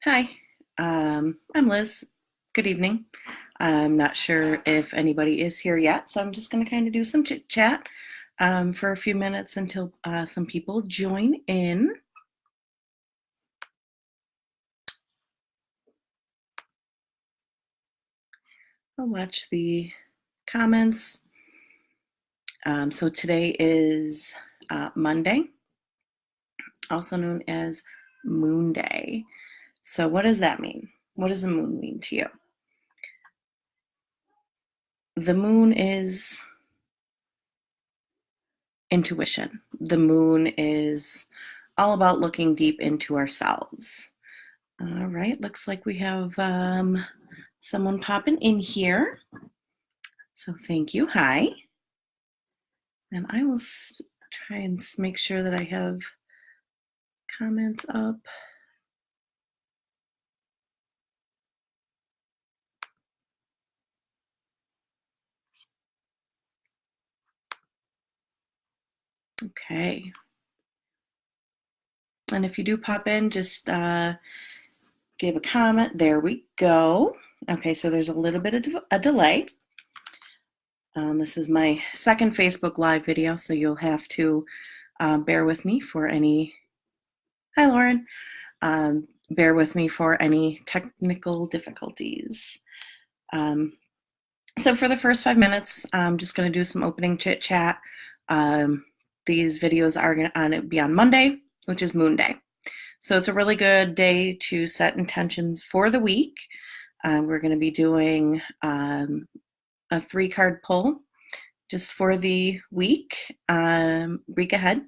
Hi, I'm Liz. Good evening. I'm not sure if anybody is here yet, so I'm just going to kind of do some chit chat for a few minutes until some people join in. I'll watch the comments. So today is Monday, also known as Moon Day. So, what does that mean? What does the moon mean to you? The moon is intuition. The moon is all about looking deep into ourselves. All right, looks like we have someone popping in here. So thank you. Hi. And I will try and make sure that I have comments up. Okay. And if you do pop in, just give a comment. There we go. Okay, so there's a little bit of a delay. This is my second Facebook Live video, so you'll have to bear with me for any. Hi, Lauren. Bear with me for any technical difficulties. So for the first 5 minutes, I'm just going to do some opening chit chat. These videos are going to be on Monday, which is Moon Day. So it's a really good day to set intentions for the week. We're going to be doing a 3-card pull just for the week ahead.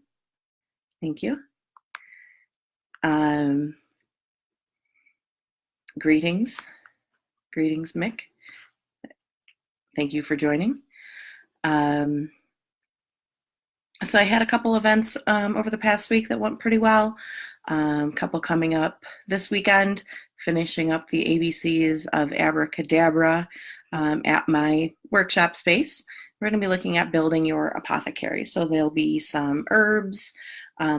Thank you. Greetings, Mick. Thank you for joining. So I had a couple events over the past week that went pretty well. A couple coming up this weekend, finishing up the ABCs of Abracadabra at my workshop space. We're going to be looking at building your apothecary. So there'll be some herbs,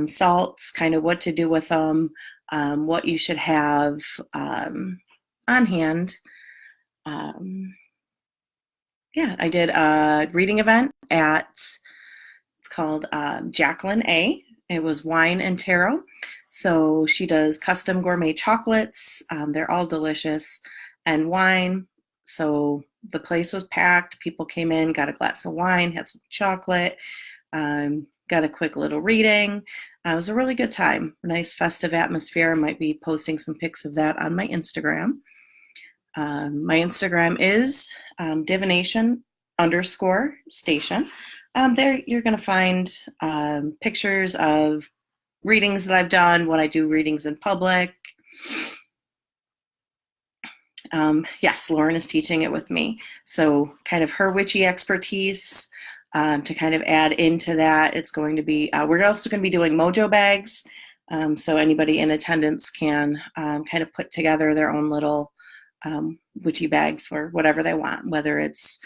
salts, kind of what to do with them, what you should have on hand. Yeah, I did a reading event at, it's called Jacqueline A. It was wine and tarot. So she does custom gourmet chocolates. They're all delicious, and wine. So the place was packed. People came in, got a glass of wine, had some chocolate, got a quick little reading. It was a really good time. Nice festive atmosphere. I might be posting some pics of that on my Instagram. My Instagram is divination_station. There you're going to find pictures of readings that I've done when I do readings in public. Yes, Lauren is teaching it with me. So kind of her witchy expertise to kind of add into that. It's going to be, we're also going to be doing mojo bags. So anybody in attendance can kind of put together their own little witchy bag for whatever they want, whether it's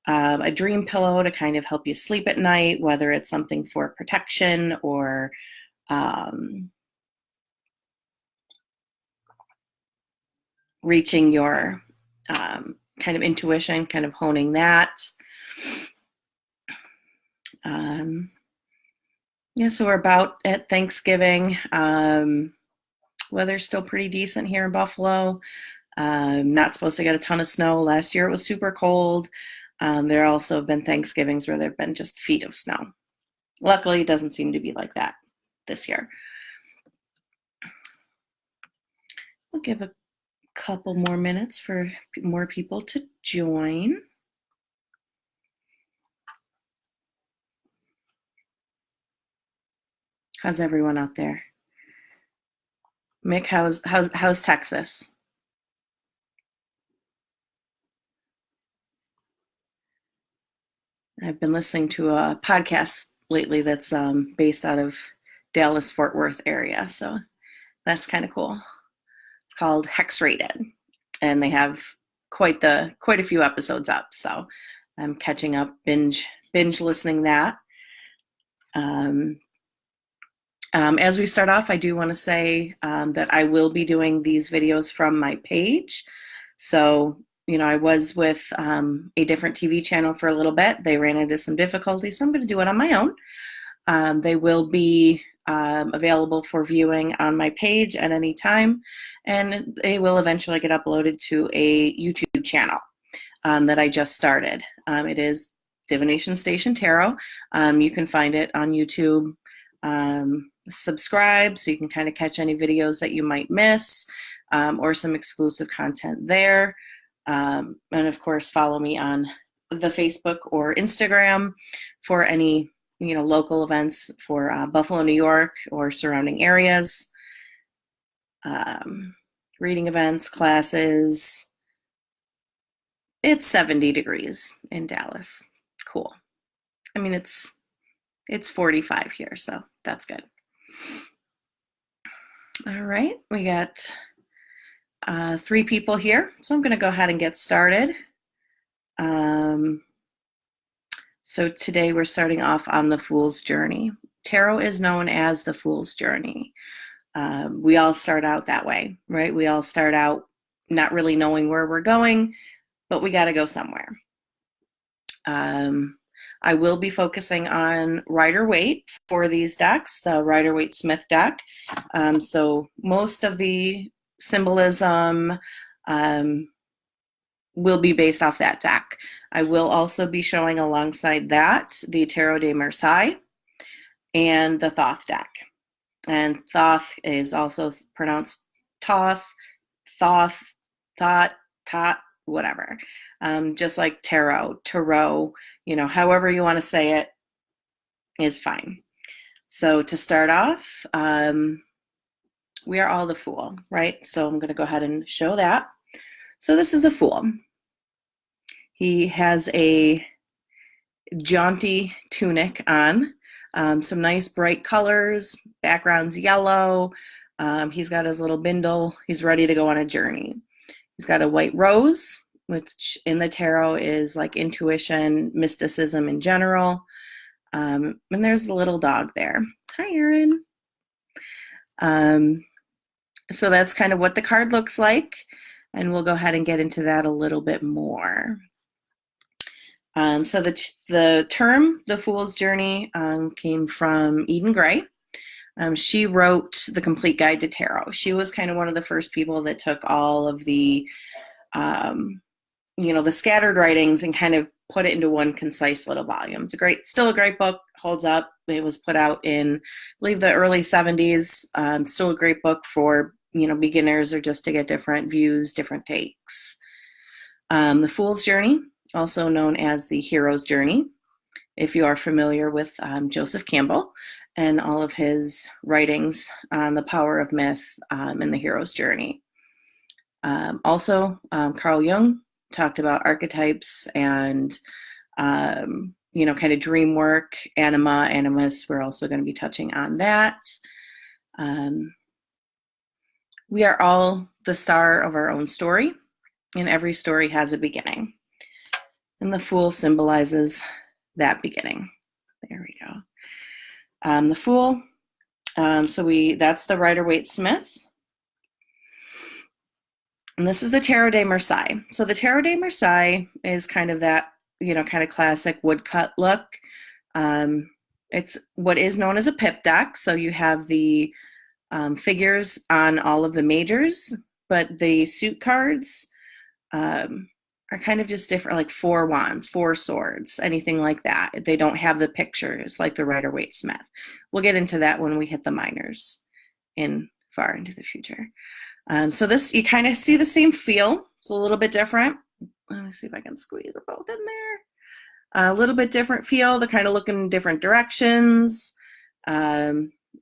a dream pillow to kind of help you sleep at night, whether it's something for protection or reaching your kind of intuition, kind of honing that. Yeah, so we're about at Thanksgiving. Weather's still pretty decent here in Buffalo. Not supposed to get a ton of snow. Last year it was super cold. There also have been Thanksgivings where there have been just feet of snow. Luckily, it doesn't seem to be like that this year. We'll give a couple more minutes for more people to join. How's everyone out there? Mick, how's Texas? I've been listening to a podcast lately that's based out of Dallas Fort Worth area, so that's kind of cool. It's called Hex Rated, and they have quite a few episodes up, so I'm catching up, binge listening that. As we start off, I do want to say that I will be doing these videos from my page. So, I was with a different TV channel for a little bit. They ran into some difficulties, so I'm going to do it on my own. They will be available for viewing on my page at any time, and they will eventually get uploaded to a YouTube channel that I just started. It is Divination Station Tarot. You can find it on YouTube. Subscribe so you can kind of catch any videos that you might miss, or some exclusive content there. And of course, follow me on the Facebook or Instagram for any local events for Buffalo, New York, or surrounding areas. Reading events, classes. It's 70 degrees in Dallas. Cool. I mean, it's 45 here, so that's good. All right, we got 3 people here, so I'm going to go ahead and get started. So today we're starting off on the Fool's Journey. Tarot is known as the Fool's Journey. We all start out that way, right? We all start out not really knowing where we're going, but we got to go somewhere. I will be focusing on Rider-Waite for these decks, the Rider-Waite-Smith deck. So most of the symbolism will be based off that deck. I will also be showing alongside that the Tarot de Marseille and the Thoth deck. And Thoth is also pronounced Toth, Thoth, Thought, Tot, whatever. Just like tarot, however you want to say it is fine. So to start off, we are all the Fool, right? So I'm going to go ahead and show that. So this is the Fool. He has a jaunty tunic on, some nice bright colors, background's yellow. He's got his little bindle. He's ready to go on a journey. He's got a white rose, which in the tarot is like intuition, mysticism in general. And there's a little dog there. Hi, Erin. So that's kind of what the card looks like. And we'll go ahead and get into that a little bit more. So the term, the Fool's Journey, came from Eden Gray. She wrote The Complete Guide to Tarot. She was kind of one of the first people that took all of the, the scattered writings and kind of put it into one concise little volume. It's still a great book, holds up. It was put out in, I believe, the early 70s. Still a great book for, beginners or just to get different views, different takes. The Fool's Journey, also known as the Hero's Journey, if you are familiar with Joseph Campbell and all of his writings on the power of myth and the hero's journey. Also, Carl Jung talked about archetypes and, kind of dream work, anima, animus. We're also going to be touching on that. We are all the star of our own story, and every story has a beginning. And the Fool symbolizes that beginning. There we go. The Fool, that's the Rider-Waite-Smith. And this is the Tarot de Marseille. So the Tarot de Marseille is kind of that, kind of classic woodcut look. It's what is known as a pip deck. So you have the figures on all of the majors, but the suit cards are kind of just different, like 4 wands, 4 swords, anything like that. They don't have the pictures like the Rider-Waite-Smith. We'll get into that when we hit the minors far into the future. So this, you kind of see the same feel. It's a little bit different. Let me see if I can squeeze them both in there. A little bit different feel. They're kind of looking in different directions.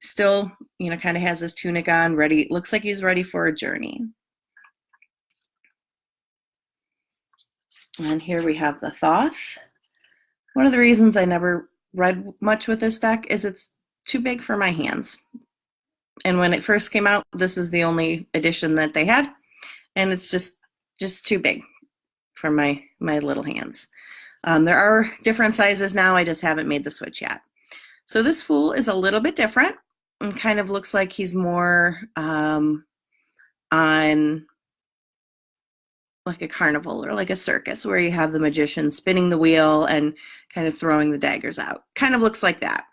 Still, kind of has his tunic on, ready. Looks like he's ready for a journey. And here we have the Thoth. One of the reasons I never read much with this deck is it's too big for my hands. And when it first came out, this is the only edition that they had. And it's just too big for my little hands. There are different sizes now. I just haven't made the switch yet. So this Fool is a little bit different. and kind of looks like he's more on like a carnival or like a circus where you have the magician spinning the wheel and kind of throwing the daggers out. Kind of looks like that.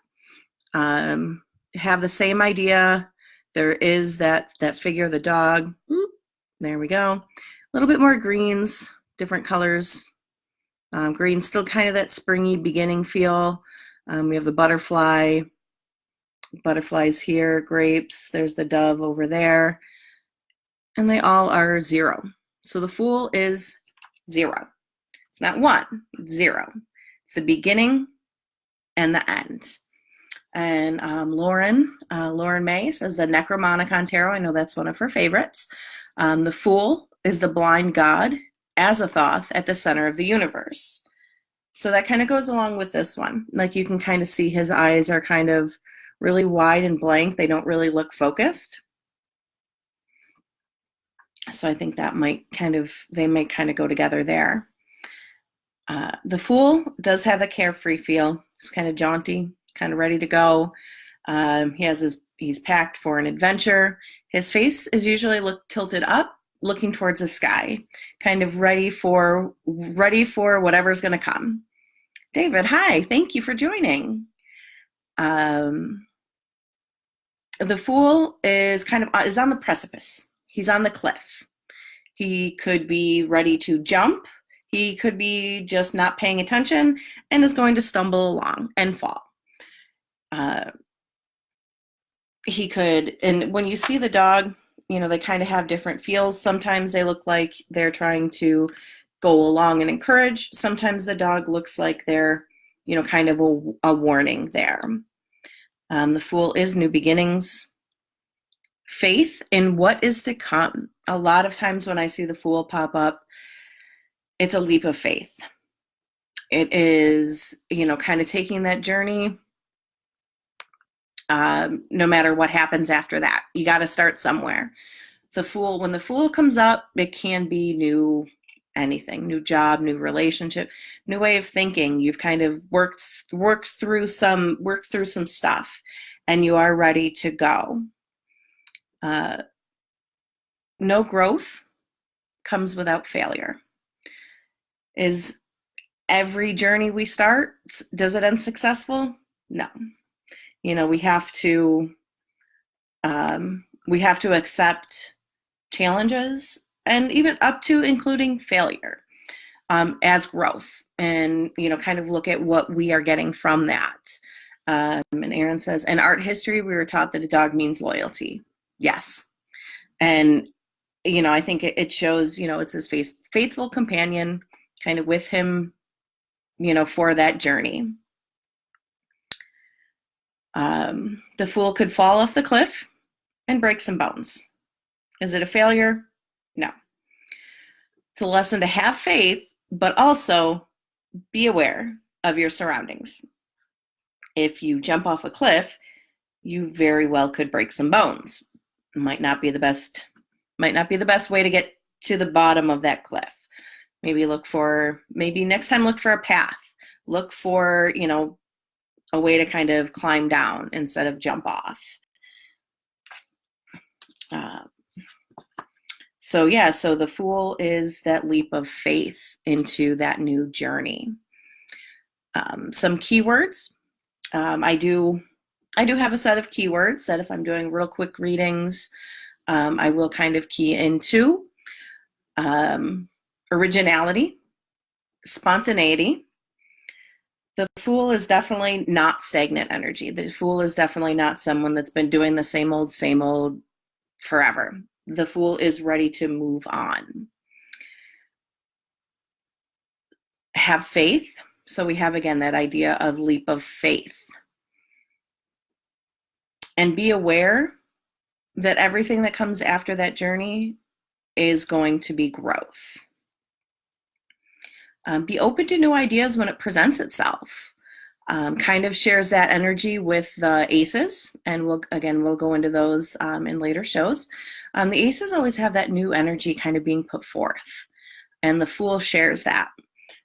Have the same idea. There is that figure, the dog. There we go. A little bit more greens, different colors. Green, still kind of that springy beginning feel. We have the butterfly. Butterflies here, grapes. There's the dove over there. And they all are 0. So the Fool is 0. It's not 1, it's 0. It's the beginning and the end. And Lauren May says the Necromonicon Tarot. I know that's one of her favorites. The Fool is the blind god, Azathoth, at the center of the universe. So that kind of goes along with this one. Like, you can kind of see his eyes are kind of really wide and blank. They don't really look focused. So I think that they might kind of go together there. The Fool does have a carefree feel. He's kind of jaunty, kind of ready to go. He's packed for an adventure. His face is usually tilted up, looking towards the sky, kind of ready for whatever's going to come. David, hi, thank you for joining. The Fool is is on the precipice. He's on the cliff. He could be ready to jump. He could be just not paying attention and is going to stumble along and fall. He could, and when you see the dog, they kind of have different feels. Sometimes they look like they're trying to go along and encourage. Sometimes the dog looks like they're, kind of a warning there. The Fool is new beginnings. Faith in what is to come. A lot of times when I see the Fool pop up, it's a leap of faith. It is, kind of taking that journey. No matter what happens after that, you got to start somewhere. When the Fool comes up, it can be new job, new relationship, new way of thinking. You've kind of worked through some stuff, and you are ready to go. No growth comes without failure. Is every journey we start, does it end successful? No. We have to accept challenges, and even up to including failure, as growth, and kind of look at what we are getting from that. And Aaron says, in art history, we were taught that a dog means loyalty. Yes. And I think it shows, it's his faithful companion, kind of with him, for that journey. The Fool could fall off the cliff and break some bones. Is it a failure? No. It's a lesson to have faith, but also be aware of your surroundings. If you jump off a cliff, you very well could break some bones. Might not be the best way to get to the bottom of that cliff. Maybe next time look for a path. Look for, a way to kind of climb down instead of jump off. So the Fool is that leap of faith into that new journey. Some keywords. I do have a set of keywords that if I'm doing real quick readings, I will kind of key into. Originality, spontaneity. The Fool is definitely not stagnant energy. The Fool is definitely not someone that's been doing the same old forever. The Fool is ready to move on. Have faith. So we have, again, that idea of leap of faith. And be aware that everything that comes after that journey is going to be growth. Be open to new ideas when it presents itself. Kind of shares that energy with the aces, and we'll go into those in later shows. The aces always have that new energy kind of being put forth, and the Fool shares that.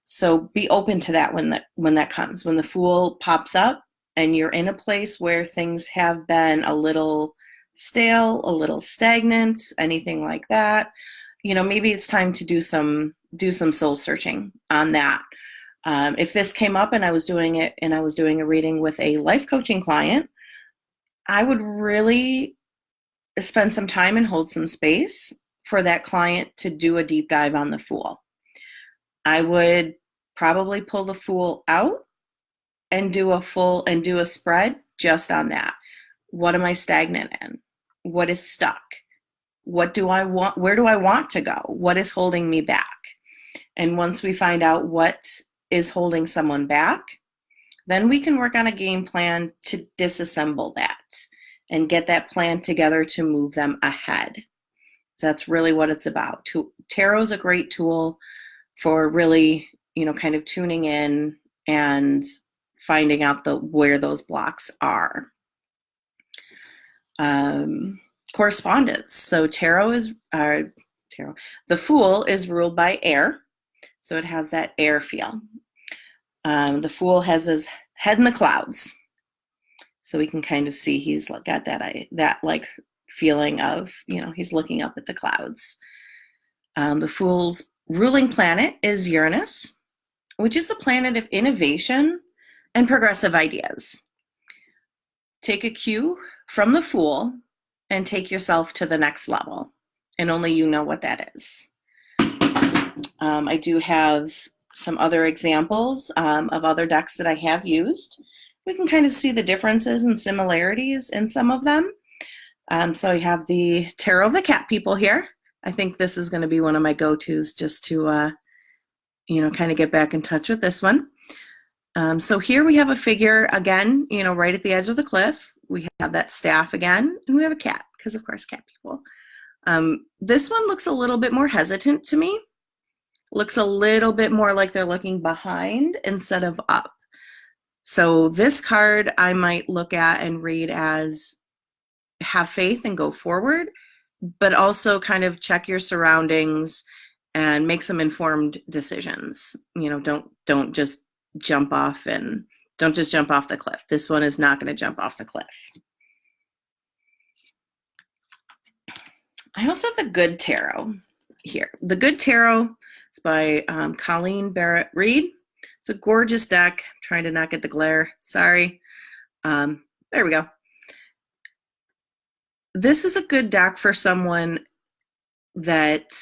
So be open to that when that comes. When the Fool pops up, and you're in a place where things have been a little stale, a little stagnant, anything like that, maybe it's time to do some soul searching on that. If this came up and I was doing a reading with a life coaching client, I would really spend some time and hold some space for that client to do a deep dive on the Fool. I would probably pull the Fool out and do a spread just on that. What am I stagnant in? What is stuck? What do I want? Where do I want to go? What is holding me back? And once we find out what is holding someone back, then we can work on a game plan to disassemble that and get that plan together to move them ahead. So that's really what it's about. Tarot is a great tool for really, kind of tuning in and finding out where those blocks are. Correspondence. So the Fool is ruled by air, so it has that air feel. The Fool has his head in the clouds, so we can kind of see he's got that like feeling of, he's looking up at the clouds. The Fool's ruling planet is Uranus, which is the planet of innovation and progressive ideas. Take a cue from the Fool and take yourself to the next level, and only you know what that is. I do have some other examples of other decks that I have used. We can kind of see the differences and similarities in some of them. So you have the Tarot of the Cat People here. I think this is going to be one of my go-tos just to, kind of get back in touch with this one. So here we have a figure, again, right at the edge of the cliff. We have that staff again, and we have a cat, because of course, cat people. This one looks a little bit more hesitant to me. Looks a little bit more like they're looking behind instead of up. So this card I might look at and read as have faith and go forward, but also kind of check your surroundings and make some informed decisions. Don't just jump off the cliff. This one is not going to jump off the cliff. I also have the Good Tarot here. The Good Tarot is by Colleen Barrett Reed. It's a gorgeous deck. I'm trying to not get the glare. Sorry. There we go. This is a good deck for someone that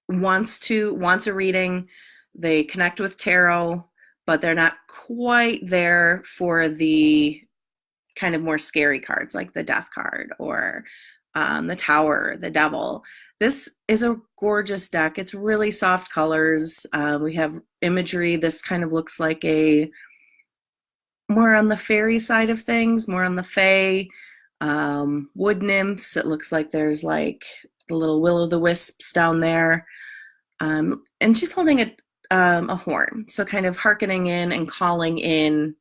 wants a reading. They connect with tarot, but they're not quite there for the kind of more scary cards like the Death card or the Tower, the Devil. This is a gorgeous deck. It's really soft colors. We have imagery. This kind of looks like more on the fairy side of things, more on the fae. Wood nymphs. It looks like there's like the little will-o'-the-wisps down there. And she's holding a horn. So kind of hearkening in and calling in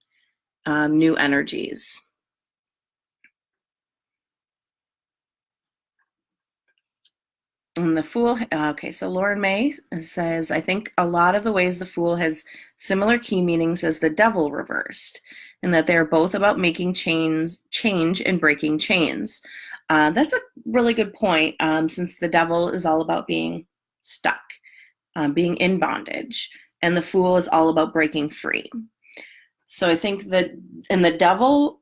new energies. And the Fool, okay, so Lauren May says, I think a lot of the ways the Fool has similar key meanings as the Devil reversed, and that they're both about making change and breaking chains. That's a really good point, since the Devil is all about being stuck, being in bondage, and the Fool is all about breaking free. So I think that in the Devil,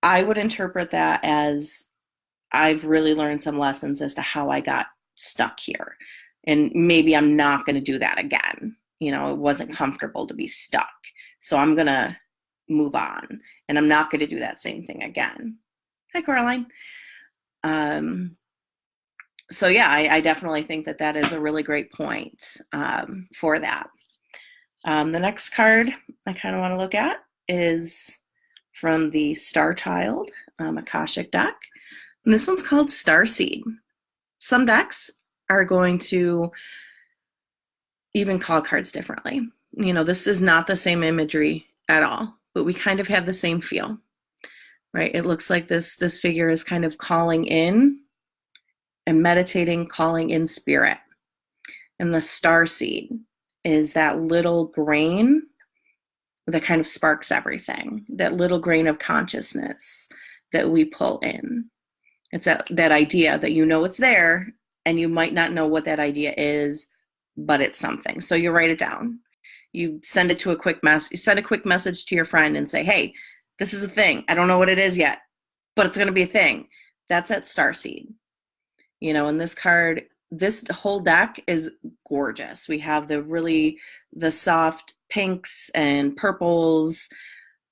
I would interpret that as I've really learned some lessons as to how I got stuck here, and maybe I'm not going to do that again. It wasn't comfortable to be stuck, so I'm going to move on, and I'm not going to do that same thing again. Hi, Coraline. So yeah, I definitely think that is a really great point for that. The next card I kind of want to look at is from the Star Child Akashic deck, and this one's called Starseed. Some decks are going to even call cards differently. This is not the same imagery at all, but we kind of have the same feel, right? It looks like this figure is kind of calling in and meditating, calling in spirit. And the Starseed is that little grain that kind of sparks everything, that little grain of consciousness that we pull in. It's that idea that you know it's there, and you might not know what that idea is, but it's something. So you write it down. You send it to a quick message. You send a quick message to your friend and say, hey, this is a thing. I don't know what it is yet, but it's going to be a thing. That's that starseed. You know, and this card, this whole deck is gorgeous. We have the soft pinks and purples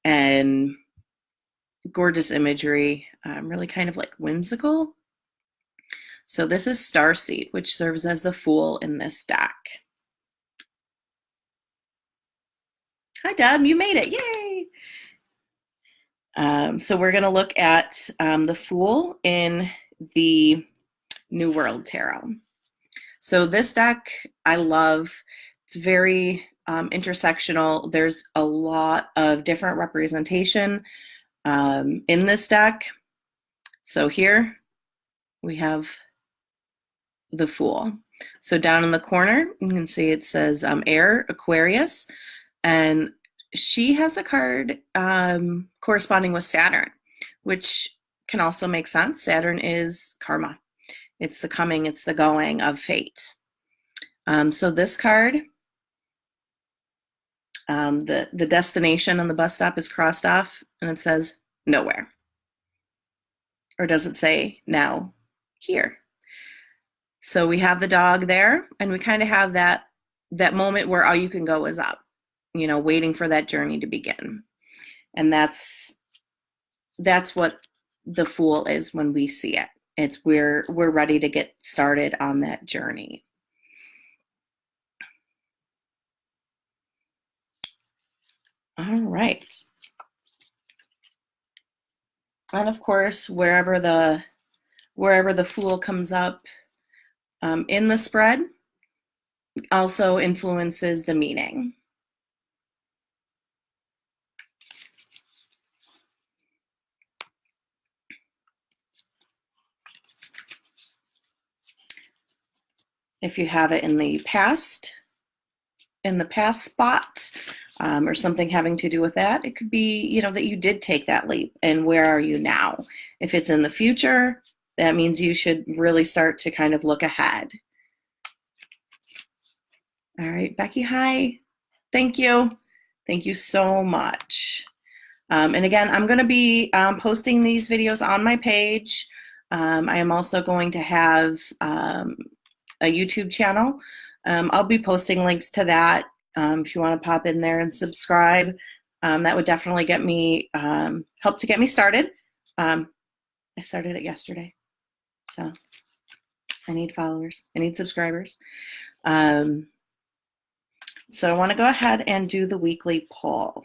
and gorgeous imagery, really kind of like whimsical. So this is Starseed, which serves as the Fool in this deck. Hi, Deb, you made it, yay! So we're gonna look at the Fool in the New World Tarot. So this deck I love. It's very intersectional. There's a lot of different representation in this deck. So here we have the Fool. So down in the corner, you can see it says Air, Aquarius, and she has a card corresponding with Saturn, which can also make sense. Saturn is karma. It's the coming, it's the going of fate. So this card, the destination on the bus stop is crossed off, and it says nowhere. Or does it say now here? So we have the dog there, and we kind of have that moment where all you can go is up, you know, waiting for that journey to begin. And that's what the Fool is when we see it. It's we're ready to get started on that journey. All right. And of course, wherever the Fool comes up in the spread also influences the meaning. If you have it in the past spot, or something having to do with that, it could be, you know, that you did take that leap, and where are you now? If it's in the future, that means you should really start to kind of look ahead. All right, Becky, hi. Thank you. Thank you so much. And again, I'm going to be posting these videos on my page. I am also going to have a YouTube channel. I'll be posting links to that if you want to pop in there and subscribe. That would definitely get me help to get me started. I started it yesterday, so I need followers. I need subscribers. So I want to go ahead and do the weekly poll.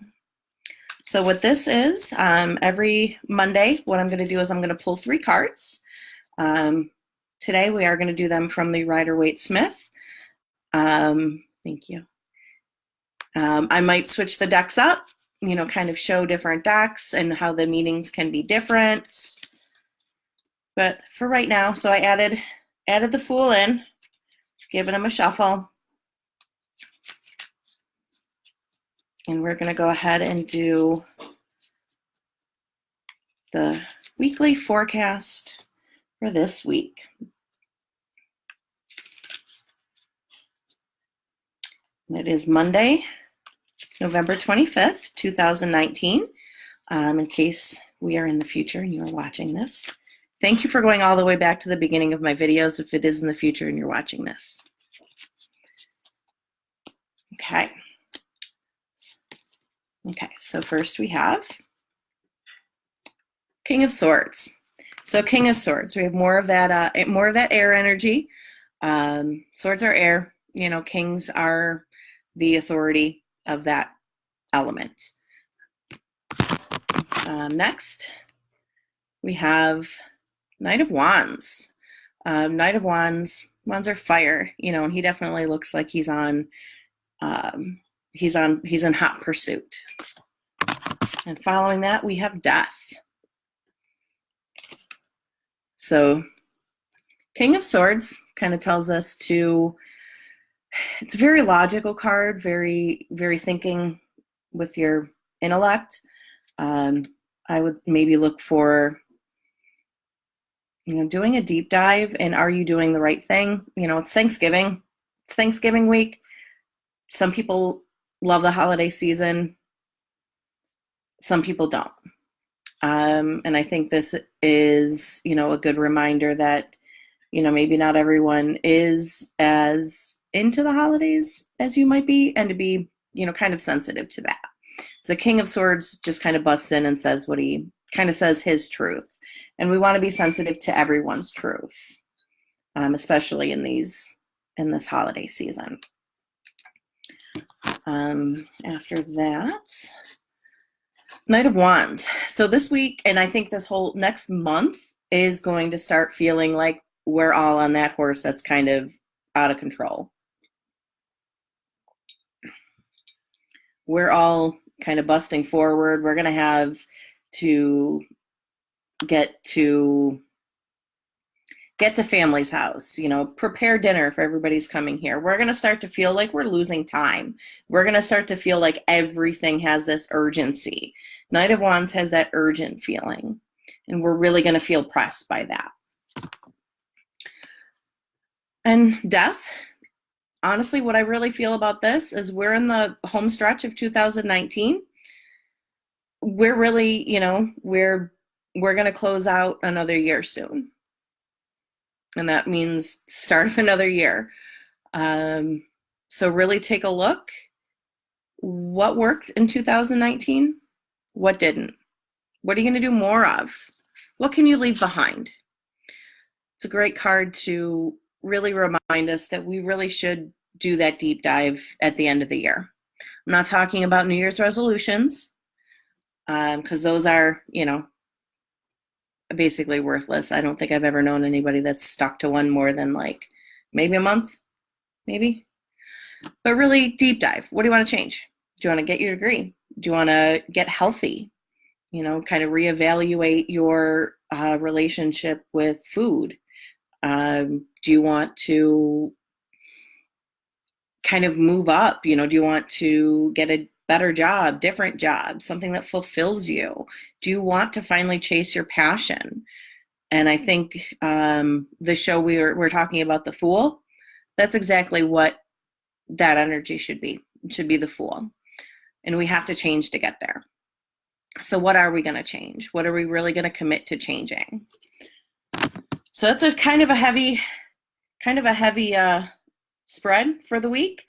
So what this is, every Monday, what I'm going to do is I'm going to pull 3 cards. Today we are going to do them from the Rider-Waite-Smith. Thank you. I might switch the decks up, you know, kind of show different decks and how the meanings can be different. But for right now, so I added the Fool in, giving him a shuffle. And we're going to go ahead and do the weekly forecast for this week. And it is Monday, November 25th, 2019. In case we are in the future and you are watching this. Thank you for going all the way back to the beginning of my videos if it is in the future and you're watching this. Okay. Okay, so first we have King of Swords. So King of Swords, we have more of that air energy. Swords are air. You know, kings are the authority of that element. Next, we have Knight of Wands. Knight of Wands. Wands are fire. You know, and he definitely looks like he's on. He's in hot pursuit. And following that, we have Death. So King of Swords kind of tells us to, it's a very logical card, very, very thinking with your intellect. I would maybe look for, doing a deep dive and are you doing the right thing? It's Thanksgiving. It's Thanksgiving week. Some people love the holiday season. Some people don't. And I think this is, a good reminder that, maybe not everyone is as into the holidays as you might be, and to be, kind of sensitive to that. So the King of Swords just kind of busts in and says what he kind of says his truth. And we want to be sensitive to everyone's truth, especially in this holiday season. After that, Knight of Wands. So this week, and I think this whole next month, is going to start feeling like we're all on that horse that's kind of out of control. We're all kind of busting forward. We're going to have to get to family's house, prepare dinner if everybody's coming here. We're going to start to feel like we're losing time. We're going to start to feel like everything has this urgency. Knight of Wands has that urgent feeling, and we're really going to feel pressed by that. And Death. Honestly, what I really feel about this is we're in the home stretch of 2019. We're really, we're going to close out another year soon. And that means start of another year. So really take a look. What worked in 2019? What didn't? What are you going to do more of? What can you leave behind? It's a great card to really remind us that we really should do that deep dive at the end of the year. I'm not talking about New Year's resolutions, because those are, basically worthless. I don't think I've ever known anybody that's stuck to one more than like maybe a month, maybe. But really deep dive. What do you want to change? Do you want to get your degree? Do you want to get healthy? Kind of reevaluate your relationship with food. Do you want to kind of move up? Do you want to get a better job, different job, something that fulfills you? Do you want to finally chase your passion? And I think the show we're talking about, The Fool, that's exactly what that energy should be. It should be the Fool. And we have to change to get there. So what are we going to change? What are we really going to commit to changing? So that's a kind of a heavy spread for the week.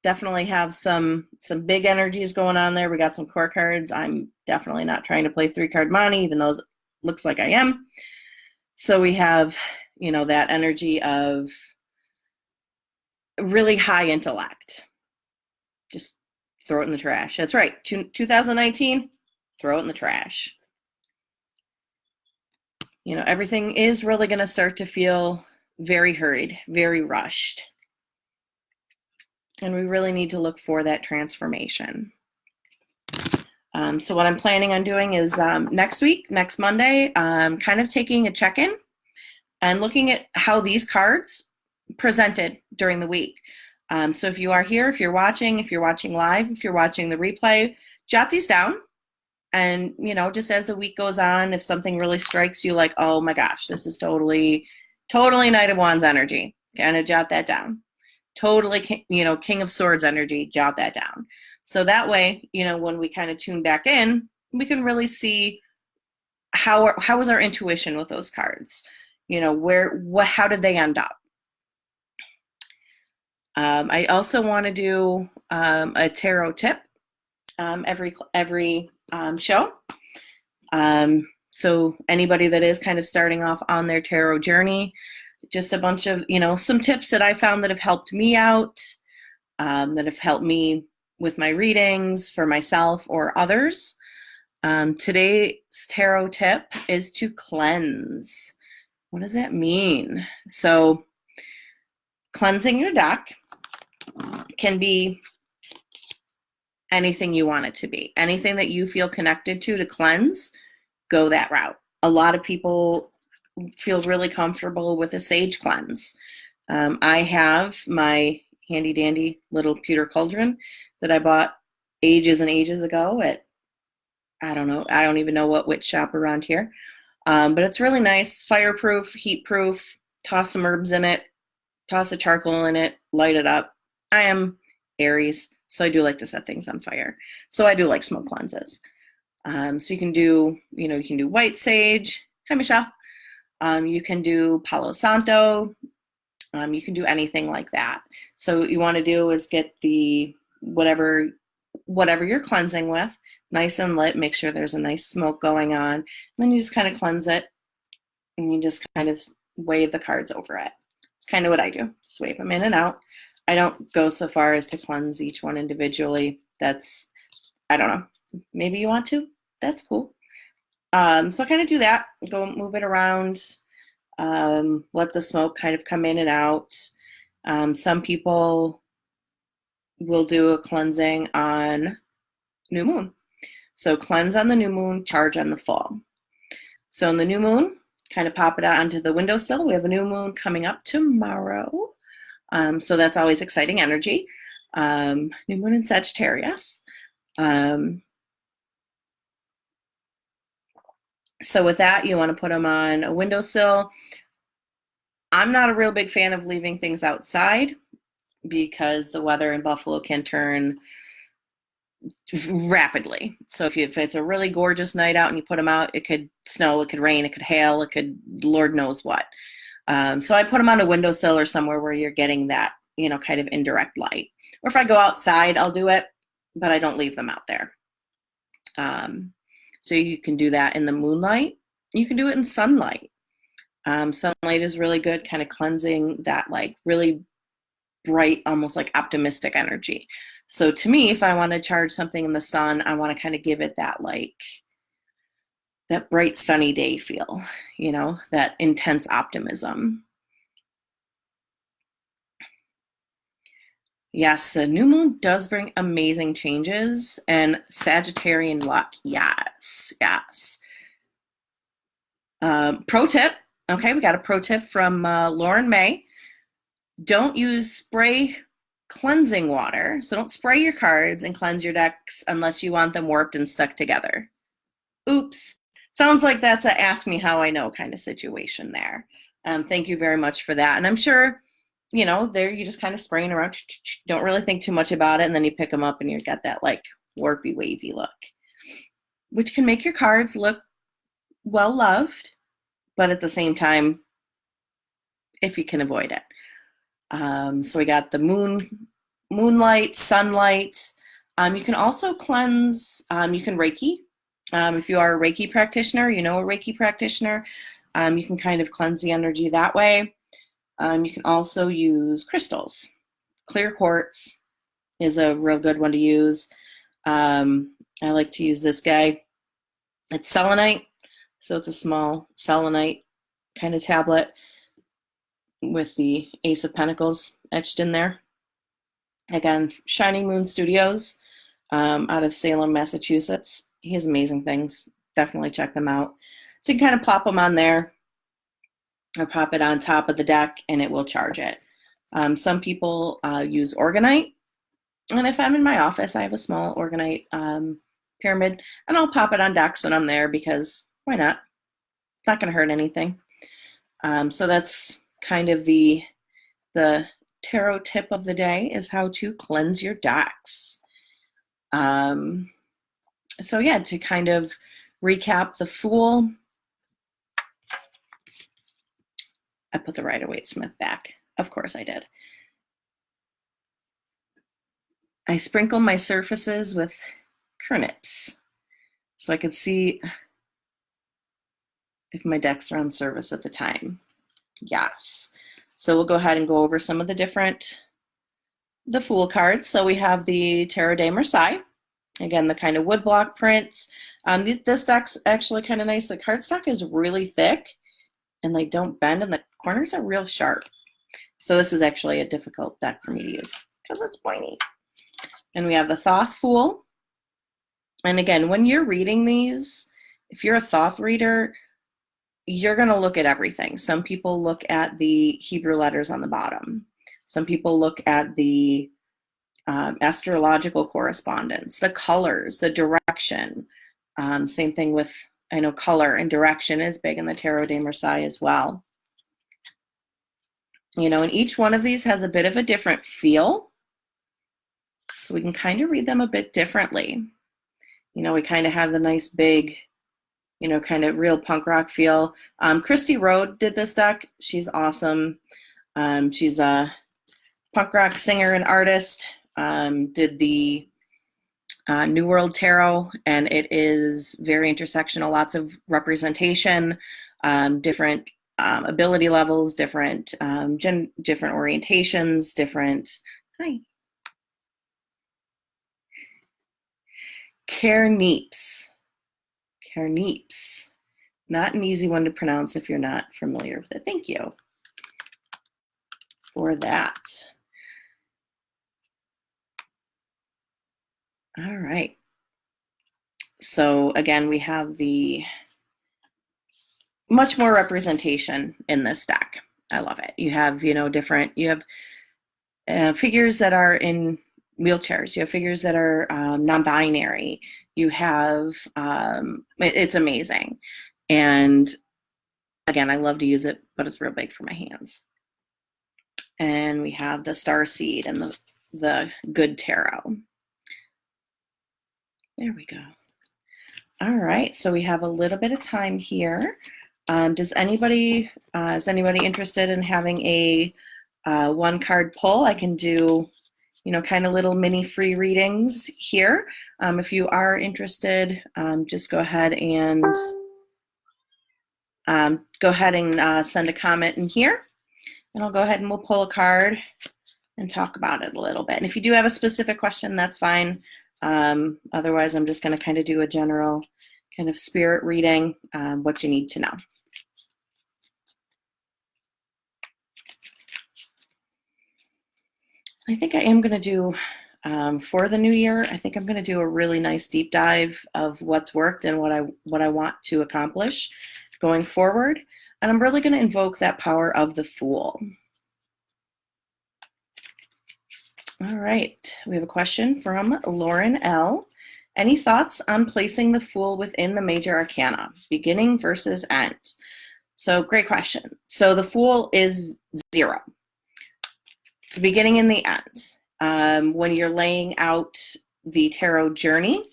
Definitely have some big energies going on there. We got some core cards. I'm definitely not trying to play 3-card Monty, even though it looks like I am. So we have, that energy of really high intellect. Just throw it in the trash. That's right. 2019, throw it in the trash. Everything is really going to start to feel very hurried, very rushed. And we really need to look for that transformation. So what I'm planning on doing is next Monday, kind of taking a check-in and looking at how these cards presented during the week. So if you are here, if you're watching live, if you're watching the replay, jot these down. And, just as the week goes on, if something really strikes you like, oh my gosh, this is totally Knight of Wands energy, kind of jot that down. Totally, King of Swords energy, jot that down. So that way, when we kind of tune back in, we can really see how was our intuition with those cards? How did they end up? I also want to do a tarot tip every show. So anybody that is kind of starting off on their tarot journey, just a bunch of, some tips that I found that have helped me out, that have helped me with my readings for myself or others. Today's tarot tip is to cleanse. What does that mean? So cleansing your deck can be anything you want it to be. Anything that you feel connected to cleanse, go that route. A lot of people feel really comfortable with a sage cleanse. I have my handy dandy little pewter cauldron that I bought ages and ages ago at, I don't know, I don't even know what witch shop around here. But it's really nice, fireproof, heat proof. Toss some herbs in it, toss a charcoal in it, light it up. I am Aries, so I do like to set things on fire. So I do like smoke cleanses. So you can do, you can do white sage. Hi, Michelle. You can do Palo Santo. You can do anything like that. So what you want to do is get the whatever you're cleansing with nice and lit. Make sure there's a nice smoke going on. And then you just kind of cleanse it, and you just kind of wave the cards over it. It's kind of what I do. Just wave them in and out. I don't go so far as to cleanse each one individually. That's, I don't know. Maybe you want to. That's cool. So I kind of do that. Go move it around. Let the smoke kind of come in and out. Some people will do a cleansing on new moon. So cleanse on the new moon, charge on the full. So in the new moon, kind of pop it out onto the windowsill. We have a new moon coming up tomorrow. So that's always exciting energy. New moon in Sagittarius. So with that, you want to put them on a windowsill. I'm not a real big fan of leaving things outside because the weather in Buffalo can turn rapidly. So if it's a really gorgeous night out and you put them out, it could snow, it could rain, it could hail, it could Lord knows what. So I put them on a windowsill or somewhere where you're getting that, kind of indirect light. Or if I go outside, I'll do it, but I don't leave them out there. So you can do that in the moonlight. You can do it in sunlight. Sunlight is really good, kind of cleansing that like really bright, almost like optimistic energy. So to me, if I want to charge something in the sun, I want to kind of give it that that bright sunny day feel, that intense optimism. Yes, the new moon does bring amazing changes and Sagittarian luck. Yes. Pro tip. Okay, we got a pro tip from Lauren May. Don't use spray cleansing water. So don't spray your cards and cleanse your decks unless you want them warped and stuck together. Oops. Sounds like that's a ask me how I know kind of situation there. Thank you very much for that. And I'm sure, there you just kind of spraying around, don't really think too much about it, and then you pick them up and you got that like warpy, wavy look, which can make your cards look well loved, but at the same time, if you can avoid it. So we got the moonlight, sunlight. You can also cleanse, you can Reiki. If you are a Reiki practitioner, a Reiki practitioner, you can kind of cleanse the energy that way. You can also use crystals. Clear quartz is a real good one to use. I like to use this guy. It's selenite. So it's a small selenite kind of tablet with the Ace of Pentacles etched in there. Again, Shining Moon Studios out of Salem, Massachusetts. He has amazing things. Definitely check them out. So you can kind of plop them on there or pop it on top of the deck and it will charge it. Some people use organite. And if I'm in my office, I have a small organite pyramid and I'll pop it on decks when I'm there because why not? It's not going to hurt anything. So that's kind of the tarot tip of the day is how to cleanse your decks. So yeah, to kind of recap the Fool, I put the Rider-Waite-Smith back. Of course I did. I sprinkle my surfaces with Kernips so I could see if my decks are on service at the time. Yes. So we'll go ahead and go over some of the Fool cards. So we have the Tarot de Marseille. Again, the kind of woodblock print. This deck's actually kind of nice. The cardstock is really thick and they don't bend and the corners are real sharp. So this is actually a difficult deck for me to use because it's pointy. And we have the Thoth Fool. And again, when you're reading these, if you're a Thoth reader, you're going to look at everything. Some people look at the Hebrew letters on the bottom. Some people look at the astrological correspondence, the colors, the direction. Same thing with, I know color and direction is big in the Tarot de Marseille as well. And each one of these has a bit of a different feel. So we can kind of read them a bit differently. We kind of have the nice big, kind of real punk rock feel. Christy Rode did this deck. She's awesome. She's a punk rock singer and artist. Did the New World Tarot, and it is very intersectional, lots of representation, different ability levels, different different orientations, different. Hi. Kerneeps. Kerneeps. Not an easy one to pronounce if you're not familiar with it. Thank you for that. All right. So again, we have the much more representation in this deck. I love it. You have, different, you have figures that are in wheelchairs. You have figures that are non-binary. You have, it's amazing. And again, I love to use it, but it's real big for my hands. And we have the Starseed and the Good Tarot. There we go. All right, so we have a little bit of time here. Is anybody interested in having a one card pull? I can do, kind of little mini free readings here. If you are interested, just go ahead and send a comment in here, and I'll go ahead and we'll pull a card and talk about it a little bit. And if you do have a specific question, that's fine. Otherwise, I'm just going to kind of do a general kind of spirit reading, what you need to know. I think I am going to do, for the new year, I think I'm going to do a really nice deep dive of what's worked and what I want to accomplish going forward. And I'm really going to invoke that power of the Fool. All right, we have a question from Lauren L. Any thoughts on placing the Fool within the major arcana, beginning versus end? So great question. So the Fool is 0. It's the beginning and the end. When you're laying out the tarot journey,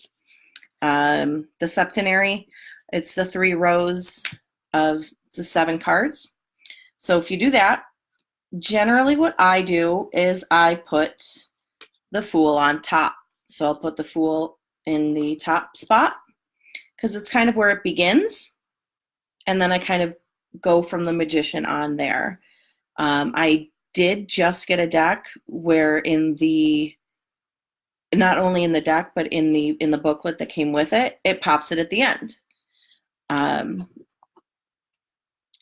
the septenary, it's the 3 rows of the 7 cards. So if you do that, generally what I do is I put the Fool on top. So I'll put the Fool in the top spot because it's kind of where it begins. And then I kind of go from the Magician on there. I did just get a deck where not only in the deck, but in the booklet that came with it, it pops it at the end.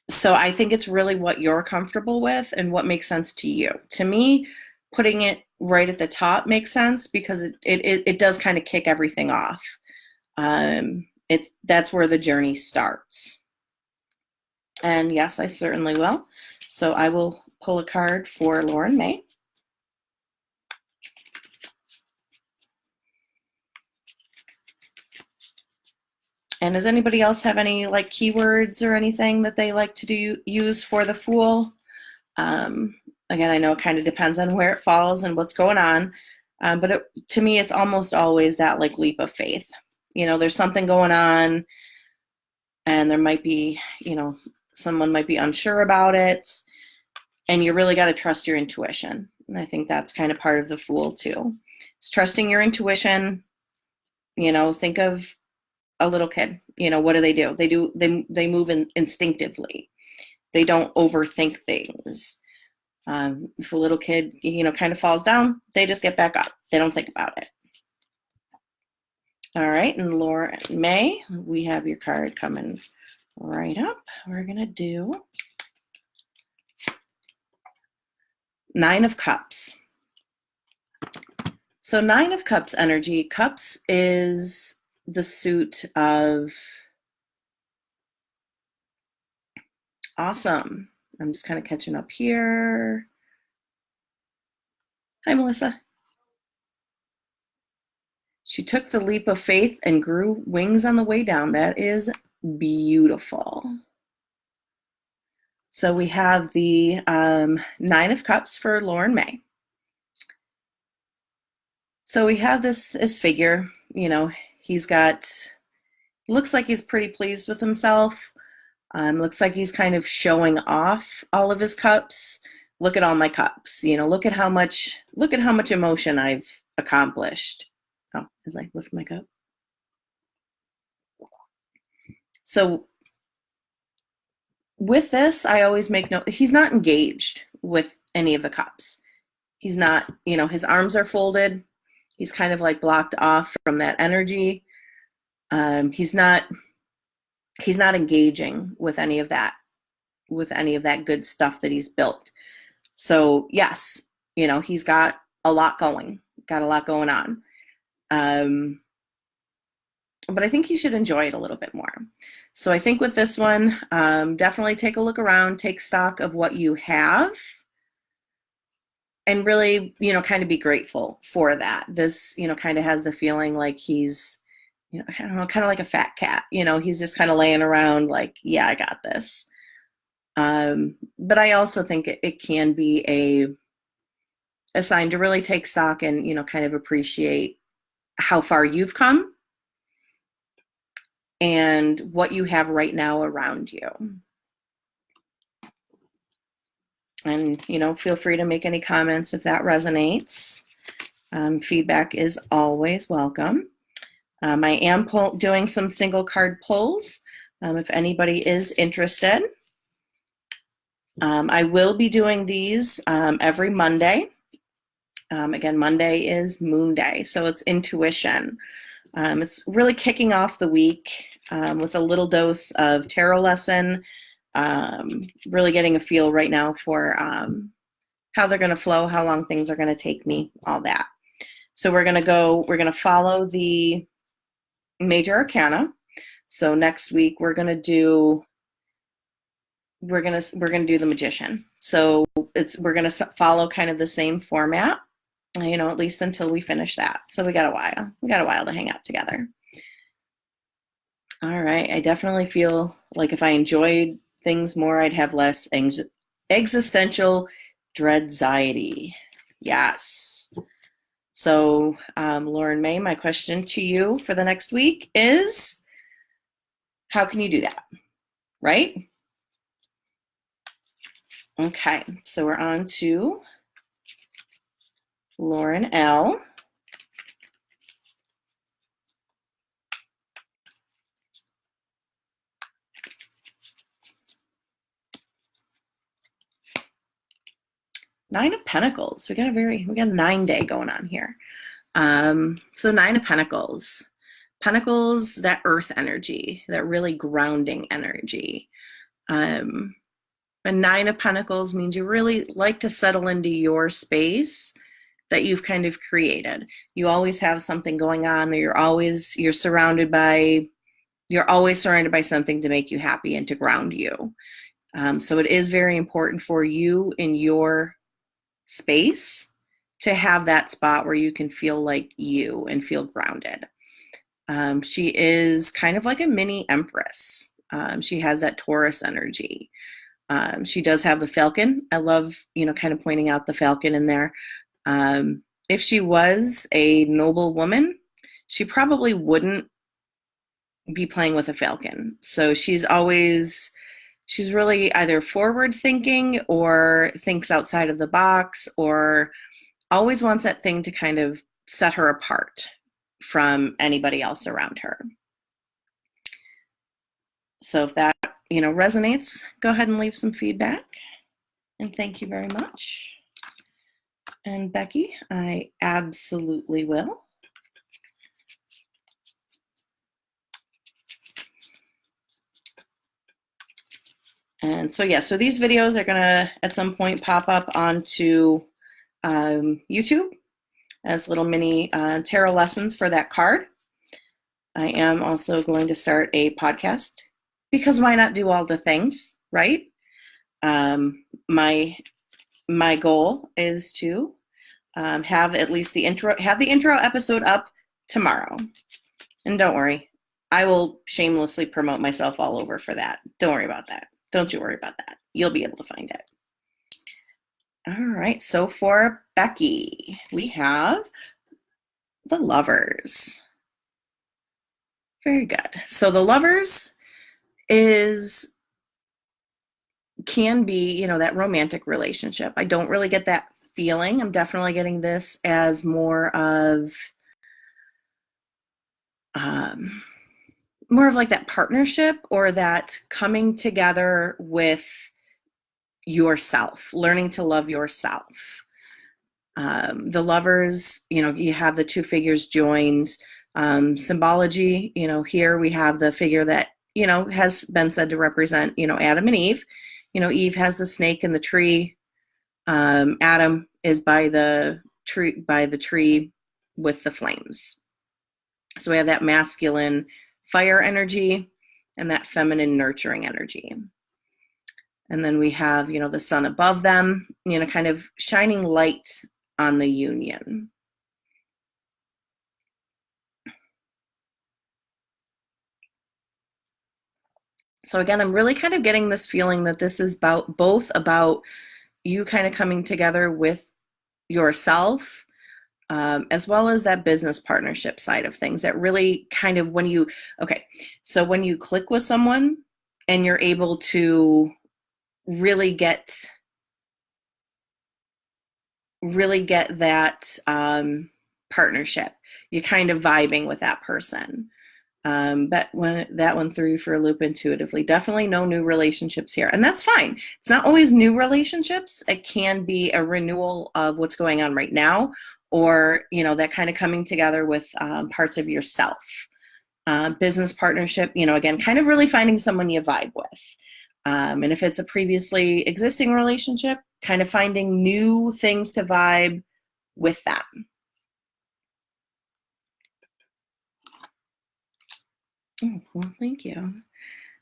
So I think it's really what you're comfortable with and what makes sense to you. To me, putting it right at the top makes sense because it does kind of kick everything off. That's where the journey starts. And yes, I certainly will. So I will pull a card for Lauren May. And does anybody else have any keywords or anything that they like to use for the Fool? Again, I know it kind of depends on where it falls and what's going on, but to me, it's almost always that leap of faith. There's something going on, and there might be, someone might be unsure about it, and you really got to trust your intuition. And I think that's kind of part of the Fool too. It's trusting your intuition. Think of a little kid. What do? They move instinctively. They don't overthink things. If a little kid, kind of falls down, they just get back up. They don't think about it. All right, and Lauren May, we have your card coming right up. We're gonna do 9 of Cups. So 9 of Cups energy. Cups is the suit of awesome. I'm just kind of catching up here. Hi, Melissa. She took the leap of faith and grew wings on the way down. That is beautiful. So we have the Nine of Cups for Lauren May. So we have this figure, he's got, looks like he's pretty pleased with himself. Looks like he's kind of showing off all of his cups. Look at all my cups, look at how much emotion I've accomplished. Oh, as I lift my cup. So with this, I always make note, he's not engaged with any of the cups. He's not, his arms are folded. He's kind of like blocked off from that energy. He's not engaging with any of that good stuff that he's built. So yes, he's got a lot going on. But I think you should enjoy it a little bit more. So I think with this one, definitely take a look around, take stock of what you have, and really, kind of be grateful for that. This, kind of has the feeling like he's, I don't know, kind of like a fat cat. He's just kind of laying around like, yeah, I got this. But I also think it can be a sign to really take stock and, kind of appreciate how far you've come and what you have right now around you. And, feel free to make any comments if that resonates. Feedback is always welcome. I am doing some single card pulls if anybody is interested. I will be doing these every Monday. Again, Monday is Moon Day, so it's intuition. It's really kicking off the week with a little dose of tarot lesson. Really getting a feel right now for how they're going to flow, how long things are going to take me, all that. So we're going to follow the major arcana. So next week we're going to do the Magician. So we're going to follow kind of the same format, at least until we finish that. So we got a while to hang out together. All right. I definitely feel like if I enjoyed things more, I'd have less existential dread-anxiety. Yes. So, Lauren May, my question to you for the next week is, how can you do that? Right? Okay. So we're on to Lauren L. Nine of Pentacles. We got a 9-day going on here. So Nine of Pentacles. Pentacles, that earth energy, that really grounding energy. A Nine of Pentacles means you really like to settle into your space that you've kind of created. You always have something going on, or you're always surrounded by something to make you happy and to ground you. So it is very important for you in your space to have that spot where you can feel like you and feel grounded. She is kind of like a mini empress. She has that Taurus energy. She does have the falcon. I love, kind of pointing out the falcon in there. If she was a noble woman, she probably wouldn't be playing with a falcon. So she's really either forward thinking or thinks outside of the box, or always wants that thing to kind of set her apart from anybody else around her. So if that, resonates, go ahead and leave some feedback. And thank you very much. And Becky, I absolutely will. And so, so these videos are going to, at some point, pop up onto YouTube as little mini tarot lessons for that card. I am also going to start a podcast, because why not do all the things, right? My goal is to have at least the intro episode up tomorrow. And don't worry, I will shamelessly promote myself all over for that. Don't worry about that. Don't you worry about that. You'll be able to find it. All right, so for Becky, we have the Lovers. Very good. So the Lovers can be, that romantic relationship. I don't really get that feeling. I'm definitely getting this as more of like that partnership, or that coming together with yourself, learning to love yourself. The Lovers, you have the two figures joined. Symbology, here we have the figure that, has been said to represent, Adam and Eve. Eve has the snake in the tree. Adam is by the tree with the flames. So we have that masculine fire energy and that feminine nurturing energy. And then we have, the sun above them, kind of shining light on the union. So again, I'm really kind of getting this feeling that this is both about you kind of coming together with yourself, as well as that business partnership side of things. That really kind of when you click with someone and you're able to really get that partnership, you're kind of vibing with that person. But when that one threw you for a loop intuitively, definitely no new relationships here. And that's fine. It's not always new relationships. It can be a renewal of what's going on right now, or, that kind of coming together with parts of yourself. Business partnership, again, kind of really finding someone you vibe with. And if it's a previously existing relationship, kind of finding new things to vibe with them. Oh, well, thank you.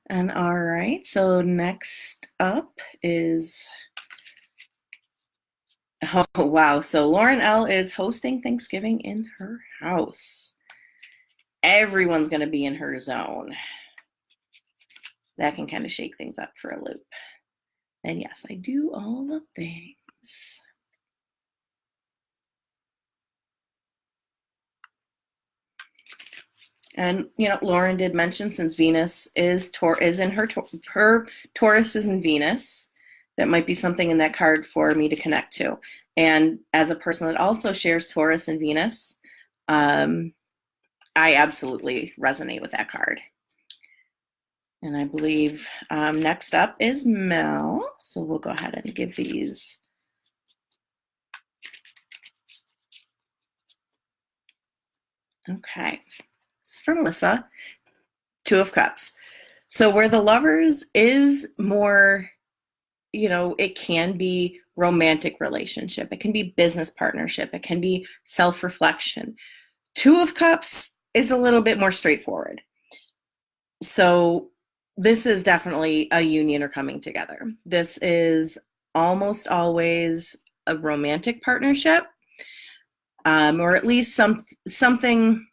And all right, so next up is, oh, wow. So Lauren L. is hosting Thanksgiving in her house. Everyone's going to be in her zone. That can kind of shake things up for a loop. And yes, I do all the things. And, Lauren did mention, since Venus is in her Taurus is in Venus, that might be something in that card for me to connect to. And as a person that also shares Taurus and Venus, I absolutely resonate with that card. And I believe next up is Mel. So we'll go ahead and give these. Okay. This is for Melissa. Two of Cups. So where the Lovers is more, it can be romantic relationship. It can be business partnership. It can be self-reflection. Two of Cups is a little bit more straightforward. So this is definitely a union or coming together. This is almost always a romantic partnership, or at least something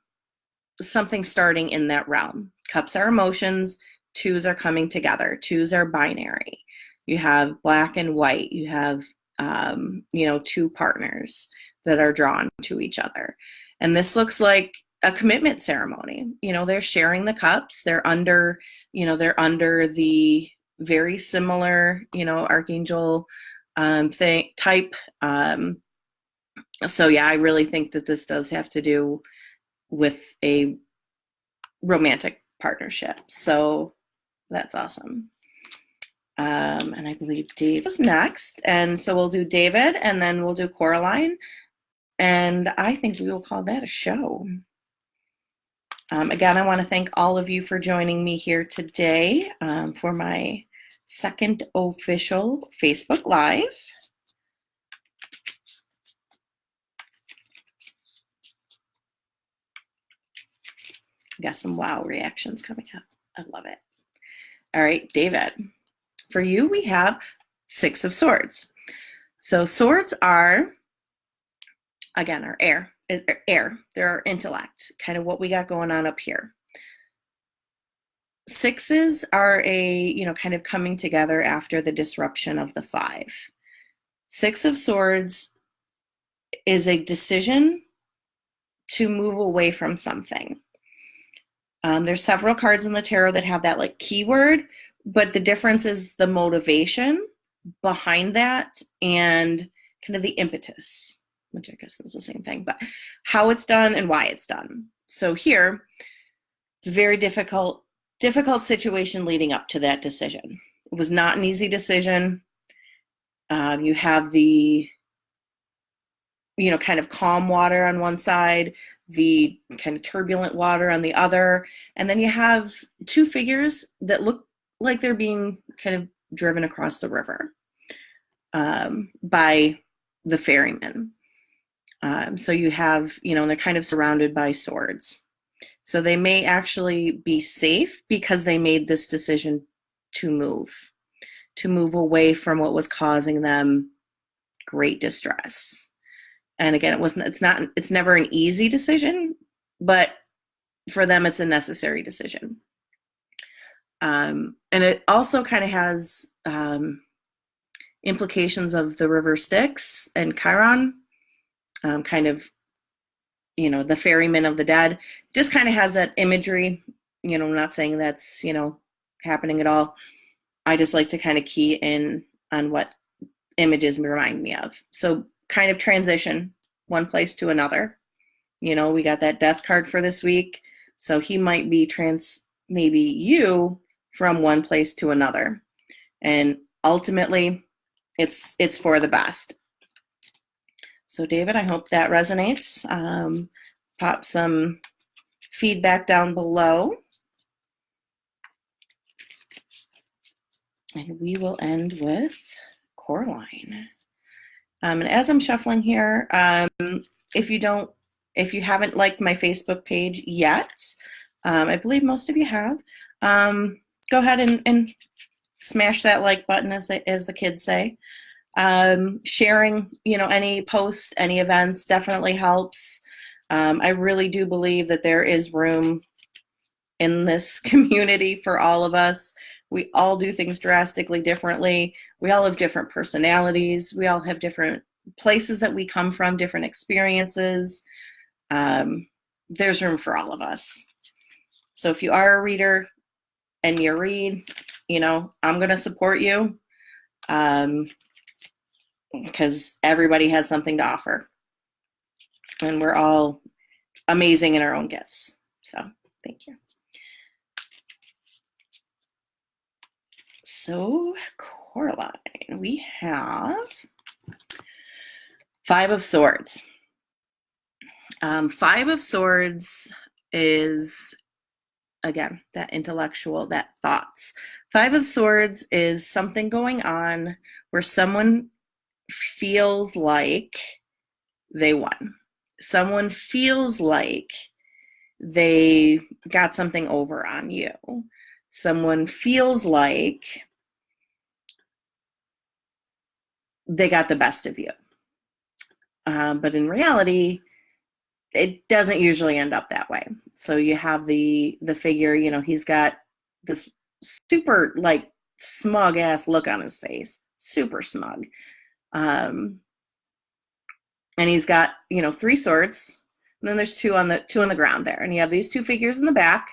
starting in that realm. Cups are emotions. Twos are coming together. Twos are binary. You have black and white. You have, two partners that are drawn to each other. And this looks like a commitment ceremony. They're sharing the cups. They're under the very similar, archangel type. So yeah, I really think that this does have to do with a romantic partnership. So that's awesome. And I believe Dave is next. And so we'll do David, and then we'll do Coraline. And I think we will call that a show. Again, I want to thank all of you for joining me here today for my second official Facebook Live. Got some wow reactions coming up. I love it. All right, David. For you, we have Six of Swords. So swords are, again, our air. air, they're intellect, kind of what we got going on up here. Sixes are kind of coming together after the disruption of the five. Six of Swords is a decision to move away from something. There's several cards in the tarot that have that like keyword, but the difference is the motivation behind that and kind of the impetus, which I guess is the same thing, but how it's done and why it's done. So here, it's a very difficult situation leading up to that decision. It was not an easy decision. You have the kind of calm water on one side, the kind of turbulent water on the other, and then you have two figures that look like they're being kind of driven across the river by the ferryman. So you have, they're kind of surrounded by swords. So they may actually be safe because they made this decision to move away from what was causing them great distress. And again, it's never an easy decision, but for them, it's a necessary decision. And it also kind of has implications of the river Styx and Chiron, kind of, the ferryman of the dead, just kind of has that imagery. I'm not saying that's, happening at all. I just like to kind of key in on what images remind me of. So kind of transition one place to another. We got that death card for this week. So he might be maybe you from one place to another. And ultimately, it's for the best. So David, I hope that resonates. Pop some feedback down below. And we will end with Coraline. And as I'm shuffling here, if you haven't liked my Facebook page yet, I believe most of you have, go ahead and smash that like button, as the kids say. Sharing, any post, any events definitely helps. I really do believe that there is room in this community for all of us. We all do things drastically differently. We all have different personalities. We all have different places that we come from, different experiences. There's room for all of us. So if you are a reader and you read, I'm going to support you because everybody has something to offer. And we're all amazing in our own gifts. So thank you. So Coraline, we have Five of Swords. Five of Swords is, again, that intellectual, that thoughts. Five of Swords is something going on where someone feels like they won. Someone feels like they got something over on you. Someone feels like they got the best of you. But in reality, it doesn't usually end up that way. So you have the figure, he's got this super smug ass look on his face, super smug. And he's got, three swords, and then there's two on the ground there. And you have these two figures in the back.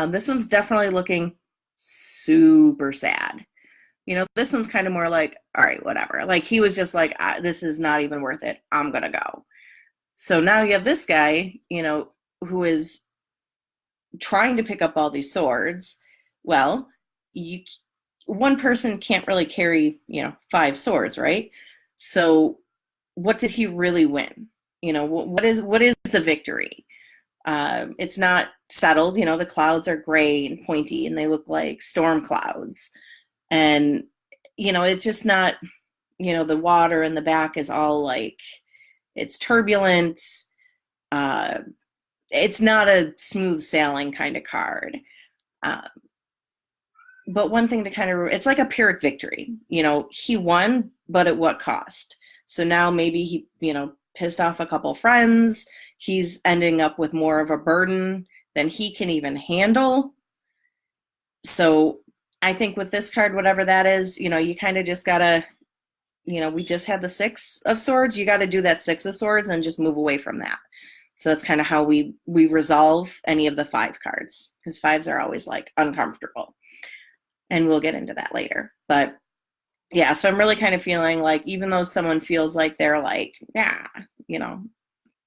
This one's definitely looking super sad. This one's kind of more like, all right, whatever. Like he was just like, this is not even worth it. I'm going to go. So now you have this guy, who is trying to pick up all these swords. Well, one person can't really carry, five swords, right? So what did he really win? What is the victory? It's not settled. The clouds are gray and pointy and they look like storm clouds. And, it's just not, the water in the back is all like, it's turbulent. It's not a smooth sailing kind of card. But one thing to kind of, it's like a Pyrrhic victory. He won, but at what cost? So now maybe he, pissed off a couple friends. He's ending up with more of a burden than he can even handle. So I think with this card, whatever that is, you kind of just gotta, we just had the 6 of Swords. You got to do that 6 of Swords and just move away from that. So that's kind of how we resolve any of the 5 cards, because 5s are always like uncomfortable. And we'll get into that later. But yeah, so I'm really kind of feeling like, even though someone feels like they're like, yeah,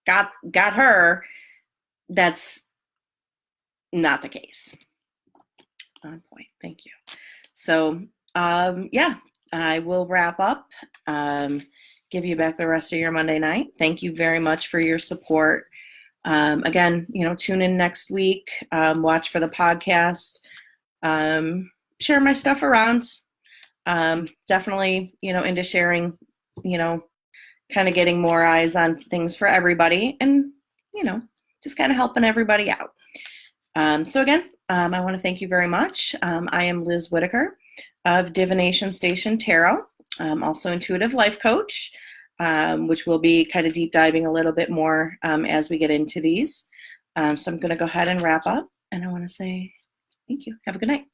got her, that's not the case. On point. Thank you. So yeah, I will wrap up. Give you back the rest of your Monday night. Thank you very much for your support. Again, tune in next week. Watch for the podcast. Share my stuff around. Definitely, into sharing, kind of getting more eyes on things for everybody, and, just kind of helping everybody out. So again, I want to thank you very much. I am Liz Whitaker of Divination Station Tarot. I'm also intuitive life coach, which we'll be kind of deep diving a little bit more as we get into these. So I'm going to go ahead and wrap up, and I want to say thank you. Have a good night.